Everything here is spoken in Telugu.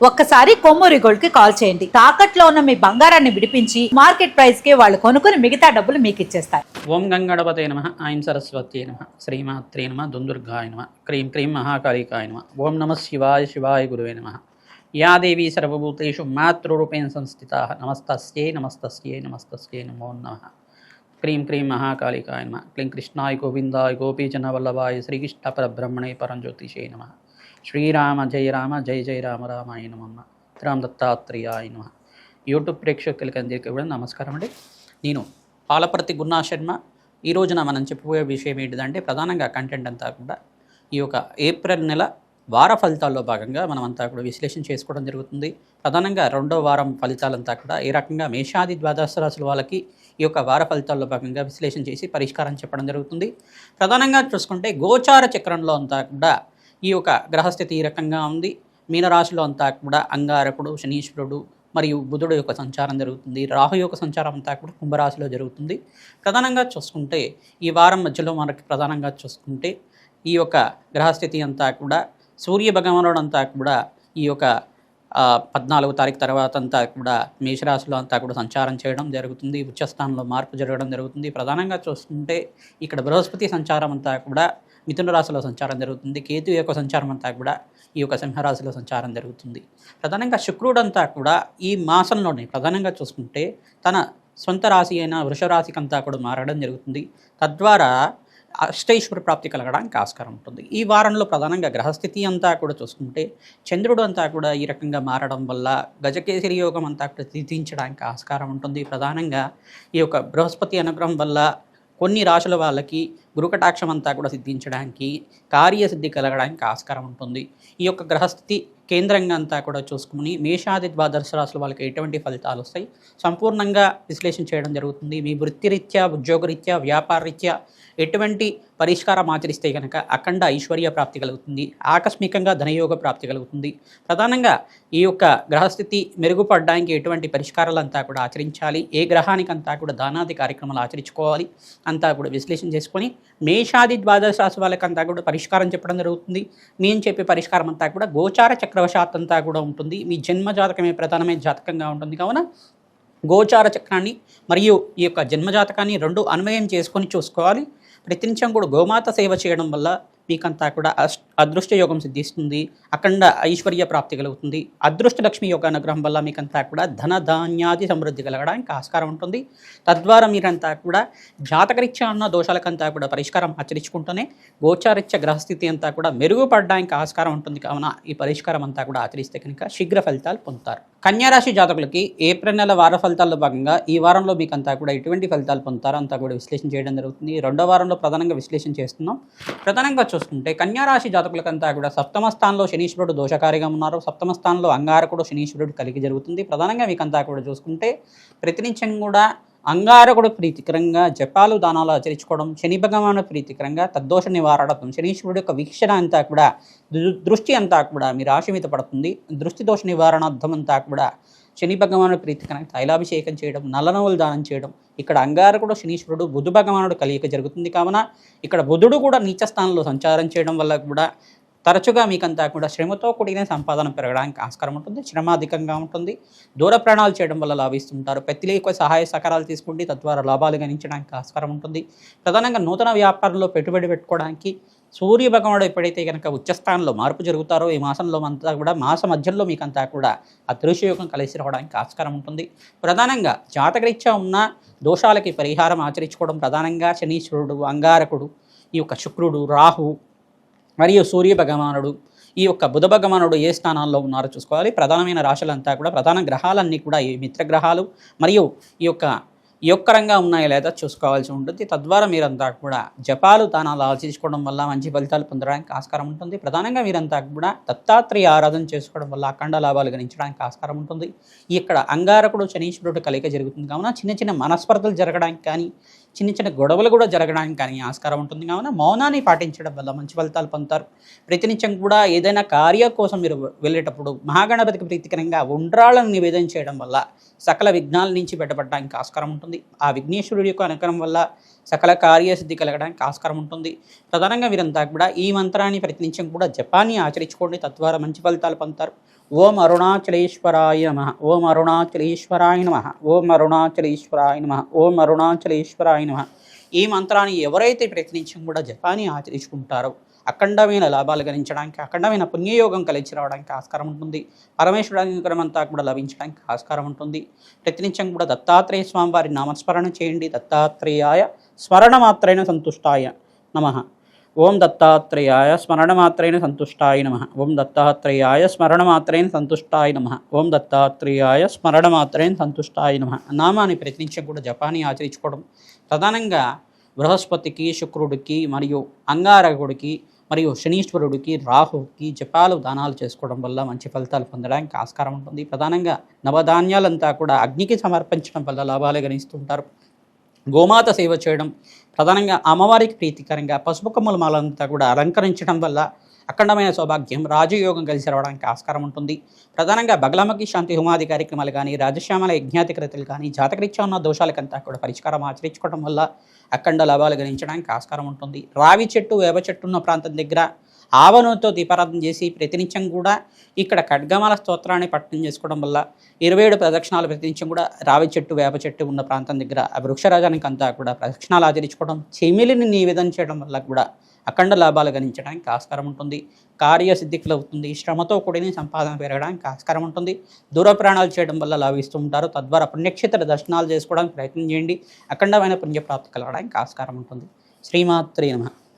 ఒక్కసారి కొమ్మూరి గోల్డ్ కి కాల్ చేయండి. తాకట్లో ఉన్న మీ బంగారాన్ని విడిపించి మార్కెట్ ప్రైస్ కి వాళ్ళు కొనుక్కుని మిగతా డబ్బులు మీకు ఇచ్చేస్తారు. ఓం గంగణపతే నమః ఐం సరస్వతి నమః శ్రీమాత్రే నమః దుందుర్గాయ నమః క్రీం క్రీం మహాకాళికాయ నమః ఓం నమః శివాయ శివాయ గురువే నమః. యా దేవీ సర్వభూతేషు మాతృరూపేణ సంస్థితాః నమస్తస్యై నమస్తస్యై నమస్తస్యై నమో నమః. క్రీం క్రీం మహాకాళికాయ నమః క్లీం కృష్ణాయ గోవిందాయ గోపీజన వల్లభాయ శ్రీకృష్ణ పరబ్రహ్మణే పరంజ్యోతిషే నమః. శ్రీరామ జయ రామ జయ జయ రామ రామాయ నమః. రామ దత్తాత్రేయాయ నమః. యూట్యూబ్ ప్రేక్షకులకి అందరికీ కూడా నమస్కారం అండి. నేను పాలపర్తి గున్నా శర్మ. ఈ రోజున మనం చెప్పబోయే విషయం ఏంటిదంటే ప్రధానంగా కంటెంట్ అంతా కూడా ఈ యొక్క ఏప్రిల్ నెల వార ఫలితాల్లో భాగంగా మనం అంతా కూడా విశ్లేషణ చేసుకోవడం జరుగుతుంది. ప్రధానంగా రెండో వారం ఫలితాలంతా కూడా ఏ రకంగా మేషాది ద్వాదశ రాశుల వాళ్ళకి ఈ యొక్క వార ఫలితాల్లో భాగంగా విశ్లేషణ చేసి పరిష్కారం చెప్పడం జరుగుతుంది. ప్రధానంగా చూసుకుంటే గోచార చక్రంలో అంతా కూడా ఈ యొక్క గ్రహస్థితి ఈ రకంగా ఉంది. మీనరాశిలో అంతా కూడా అంగారకుడు, శనీశ్వరుడు మరియు బుధుడు యొక్క సంచారం జరుగుతుంది. రాహు యొక్క సంచారం అంతా కూడా కుంభరాశిలో జరుగుతుంది. ప్రధానంగా చూసుకుంటే ఈ వారం మధ్యలో మనకి ప్రధానంగా చూసుకుంటే ఈ యొక్క గ్రహస్థితి అంతా కూడా సూర్య భగవానుడు అంతా కూడా ఈ యొక్క 14వ తారీఖు తర్వాత అంతా కూడా మేషరాశిలో అంతా కూడా సంచారం చేయడం జరుగుతుంది. ఉచ్చస్థానంలో మార్పు జరగడం జరుగుతుంది. ప్రధానంగా చూసుకుంటే ఇక్కడ బృహస్పతి సంచారం అంతా కూడా మిథున రాశిలో సంచారం జరుగుతుంది. కేతు యొక్క సంచారం అంతా కూడా ఈ యొక్క సింహరాశిలో సంచారం జరుగుతుంది. ప్రధానంగా శుక్రుడు అంతా కూడా ఈ మాసంలోనే ప్రధానంగా చూసుకుంటే తన సొంత రాశి అయిన వృషరాశికి అంతా కూడా మారడం జరుగుతుంది. తద్వారా అష్టైశ్వర ప్రాప్తి కలగడానికి ఆస్కారం ఉంటుంది. ఈ వారంలో ప్రధానంగా గ్రహస్థితి అంతా కూడా చూసుకుంటే చంద్రుడు అంతా కూడా ఈ రకంగా మారడం వల్ల గజకేసరి యోగం అంతా కూడా సిద్ధించడానికి ఆస్కారం ఉంటుంది. ప్రధానంగా ఈ యొక్క బృహస్పతి అనుగ్రహం వల్ల కొన్ని రాశుల వాళ్ళకి గురుకటాక్షం అంతా కూడా సిద్ధించడానికి కార్యసిద్ధి కలగడానికి ఆస్కారం ఉంటుంది. ఈ యొక్క గ్రహస్థితి కేంద్రంగా అంతా కూడా చూసుకుని మేషాది ద్వాదశ రాశుల వాళ్ళకి ఎటువంటి ఫలితాలు వస్తాయి సంపూర్ణంగా విశ్లేషణ చేయడం జరుగుతుంది. మీ వృత్తిరీత్యా, ఉద్యోగరీత్యా, వ్యాపారరీత్యా ఎటువంటి పరిష్కారం ఆచరిస్తే కనుక అఖండ ఐశ్వర్య ప్రాప్తి కలుగుతుంది. ఆకస్మికంగా ధనయోగ ప్రాప్తి కలుగుతుంది. ప్రధానంగా ఈ యొక్క గ్రహస్థితి మెరుగుపడడానికి ఎటువంటి పరిష్కారాలంతా కూడా ఆచరించాలి, ఏ గ్రహానికంతా కూడా దానాది కార్యక్రమాలు ఆచరించుకోవాలి అంతా కూడా విశ్లేషణ చేసుకొని మేషాది ద్వాదశ రాశి వాళ్ళకంతా కూడా పరిష్కారం చెప్పడం జరుగుతుంది. మేము చెప్పే పరిష్కారం అంతా కూడా గోచార చక్రవశాత్ అంతా కూడా ఉంటుంది. మీ జన్మ జాతకమే ప్రధానమైన జాతకంగా ఉంటుంది. కావున గోచార చక్రాన్ని మరియు ఈ యొక్క జన్మజాతకాన్ని రెండు అన్వయం చేసుకొని చూసుకోవాలి. ప్రతినిత్యం కూడా గోమాత సేవ చేయడం వల్ల మీకంతా కూడా అదృష్ట యోగం సిద్ధిస్తుంది. అఖండ ఐశ్వర్య ప్రాప్తి కలుగుతుంది. అదృష్ట లక్ష్మి యొక్క అనుగ్రహం వల్ల మీకంతా కూడా ధన ధాన్యాది సమృద్ధి కలగడానికి ఆస్కారం ఉంటుంది. తద్వారా మీరంతా కూడా జాతకరీత్యా ఉన్న దోషాలకంతా కూడా పరిష్కారం ఆచరించుకుంటూనే గోచారీత్య గ్రహస్థితి అంతా కూడా మెరుగుపడడానికి ఆస్కారం ఉంటుంది. కావున ఈ పరిష్కారం అంతా కూడా ఆచరిస్తే కనుక శీఘ్ర ఫలితాలు పొందుతారు. కన్యారాశి జాతకులకి ఏప్రిల్ నెల వార ఫలితాల్లో భాగంగా ఈ వారంలో మీకంతా కూడా ఎటువంటి ఫలితాలు పొందుతారో అంతా కూడా విశ్లేషణ చేయడం జరుగుతుంది. రెండో వారంలో ప్రధానంగా విశ్లేషణ చేస్తున్నాం. ప్రధానంగా చూసుకుంటే కన్యారాశి జాతకులకంతా కూడా సప్తమ స్థానంలో శనీశ్వరుడు దోషకారిగా ఉన్నారు. సప్తమ స్థానంలో అంగారకుడు శనీశ్వరుడు కలిగి జరుగుతుంది. ప్రధానంగా మీకంతా కూడా చూసుకుంటే ప్రతినిత్యం కూడా అంగారకుడు ప్రీతికరంగా జపాలు దానాలు ఆచరించుకోవడం, శని భగవాను ప్రీతికరంగా తద్దోష నివారణం, శనీశ్వరుడు యొక్క వీక్షణ అంతా కూడా దృష్టి అంతా కూడా మీ రాశి మీద పడుతుంది. దృష్టి దోష నివారణార్థం అంతా కూడా శని భగవానుడు ప్రీతికరంగా తైలాభిషేకం చేయడం, నల్లనవులు దానం చేయడం. ఇక్కడ అంగారకుడు శనీశ్వరుడు బుధ భగవానుడు కలియక జరుగుతుంది. కావున ఇక్కడ బుధుడు కూడా నీచ స్థానంలో సంచారం చేయడం వల్ల కూడా తరచుగా మీకంతా కూడా శ్రమతో కూడిన సంపాదన పెరగడానికి ఆస్కారం ఉంటుంది. శ్రమ అధికంగా ఉంటుంది. దూర ప్రయాణాలు చేయడం వల్ల లాభిస్తుంటారు. ప్రతిలో ఎక్కువ సహాయ సహకారాలు తీసుకుంటే తద్వారా లాభాలు గణించడానికి ఆస్కారం ఉంటుంది. ప్రధానంగా నూతన వ్యాపారంలో పెట్టుబడి పెట్టుకోవడానికి సూర్య భగవానుడు ఎప్పుడైతే కనుక ఉచ్చస్థానంలో మార్పు జరుగుతారో ఈ మాసంలో అంతా కూడా మాస మధ్యలో మీకంతా కూడా అదృశ్యయోగం కలిసి రావడానికి ఆస్కారం ఉంటుంది. ప్రధానంగా జాతకరీత్యా ఉన్న దోషాలకి పరిహారం ఆచరించుకోవడం ప్రధానంగా శనీశ్వరుడు, అంగారకుడు, ఈ యొక్క శుక్రుడు, రాహు మరియు సూర్య భగవానుడు, ఈ యొక్క బుధ భగవానుడు ఏ స్థానాల్లో ఉన్నారో చూసుకోవాలి. ప్రధానమైన రాశులంతా కూడా ప్రధాన గ్రహాలన్నీ కూడా ఈ మిత్రగ్రహాలు మరియు ఈ యొక్క యొక్కరంగా ఉన్నాయో లేదా చూసుకోవాల్సి ఉంటుంది. తద్వారా మీరంతా కూడా జపాలు దానాలు ఆచరించుకోవడం వల్ల మంచి ఫలితాలు పొందడానికి ఆస్కారం ఉంటుంది. ప్రధానంగా మీరంతా కూడా దత్తాత్రేయ ఆరాధన చేసుకోవడం వల్ల అఖండ లాభాలు గణించడానికి ఆస్కారం ఉంటుంది. ఇక్కడ అంగారకుడు శనీశ్వరుడు కలిక జరుగుతుంది. కావున చిన్న చిన్న మనస్పర్ధలు జరగడానికి కానీ చిన్న చిన్న గొడవలు కూడా జరగడానికి కానీ ఆస్కారం ఉంటుంది. కావున మౌనాన్ని పాటించడం వల్ల మంచి ఫలితాలు పొందుతారు. ప్రతినిత్యం కూడా ఏదైనా కార్యం కోసం మీరు వెళ్ళేటప్పుడు మహాగణపతికి ప్రీతికరంగా ఉండ్రాళ్ళను నివేదన చేయడం వల్ల సకల విఘ్నాల నుంచి బయటపడడానికి ఆస్కారం ఉంటుంది. ఆ విఘ్నేశ్వరుడి యొక్క అనుగ్రహం వల్ల సకల కార్యసిద్ధి కలగడానికి ఆస్కారం ఉంటుంది. ప్రధానంగా వీరంతా కూడా ఈ మంత్రాన్ని ప్రతినిత్యం కూడా జపాన్ని ఆచరించుకోండి. తద్వారా మంచి ఫలితాలు పొందుతారు. ఓం అరుణాచలేశ్వరాయ నమ. ఓం అరుణాచలేశ్వరాయ నమ. ఓం అరుణాచలేశ్వరాయ నమ. ఓం అరుణాచలేశ్వరాయ నమ. ఈ మంత్రాన్ని ఎవరైతే ప్రయత్నించి కూడా జపాన్ని ఆచరించుకుంటారో అఖండమైన లాభాలు గణించడానికి, అఖండమైన పుణ్యయోగం కలిసి రావడానికి ఆస్కారం ఉంటుంది. పరమేశ్వరుడి అనుగ్రహం అంతా కూడా లభించడానికి ఆస్కారం ఉంటుంది. ప్రతినిత్యం కూడా దత్తాత్రేయ స్వామి వారి నామస్మరణ చేయండి. దత్తాత్రేయాయ స్మరణ మాత్రైన సంతుష్టాయ నమః. ఓం దత్తాత్రేయాయ స్మరణ మాత్రైన సంతుష్టాయ నమః. ఓం దత్తాత్రేయాయ స్మరణ మాత్రైన సంతుష్టాయ నమః. ఓం దత్తాత్రేయాయ స్మరణ మాత్రైన సంతుష్టాయ నమః. నామాన్ని ప్రతినిత్యం కూడా జపాన్ని ఆచరించుకోవడం ప్రధానంగా బృహస్పతికి, శుక్రుడికి మరియు అంగారకుడికి మరియు శనీశ్వరుడికి, రాహుకి జపాలు దానాలు చేసుకోవడం వల్ల మంచి ఫలితాలు పొందడానికి ఆస్కారం ఉంటుంది. ప్రధానంగా నవధాన్యాలంతా కూడా అగ్నికి సమర్పించడం వల్ల లాభాలు గణిస్తుంటారు. గోమాత సేవ చేయడం, ప్రధానంగా అమ్మవారికి ప్రీతికరంగా పసుపు కొమ్మల మాలంతా కూడా అలంకరించడం వల్ల అఖండమైన సౌభాగ్యం, రాజయోగం కలిసి రావడానికి ఆస్కారం ఉంటుంది. ప్రధానంగా బగలమ్మకి శాంతి హోమాది కార్యక్రమాలు కానీ, రాజశ్యామల యజ్ఞాతికృతులు కానీ, జాతకరీత్యా ఉన్న దోషాలకంతా కూడా పరిష్కారం ఆచరించుకోవడం వల్ల అఖండ లాభాలు గణించడానికి ఆస్కారం ఉంటుంది. రావి చెట్టు, వేప చెట్టు ఉన్న ప్రాంతం దగ్గర ఆవనూతో దీపారాధన చేసి ప్రతినిత్యం కూడా ఇక్కడ ఖడ్గమాల స్తోత్రాన్ని పఠనం చేసుకోవడం వల్ల 27 ప్రదక్షిణాలు ప్రతినిత్యం కూడా రావి చెట్టు, వేప చెట్టు ఉన్న ప్రాంతం దగ్గర ఆ వృక్షరాజానికి అంతా కూడా ప్రదక్షిణాలు ఆచరించుకోవడం, చెమిలిని నివేదన చేయడం వల్ల కూడా అఖండ లాభాలు గణించడానికి ఆస్కారం ఉంటుంది. కార్యసిద్ధికులు అవుతుంది. శ్రమతో కూడిన సంపాదన పెరగడానికి ఆస్కారం ఉంటుంది. దూర ప్రయాణాలు చేయడం వల్ల లాభిస్తూ ఉంటారు. తద్వారా పుణ్యక్షేత్ర దర్శనాలు చేసుకోవడానికి ప్రయత్నం చేయండి. అఖండమైన పుణ్యప్రాప్తి కలగడానికి ఆస్కారం ఉంటుంది. శ్రీమాత్రే నమః.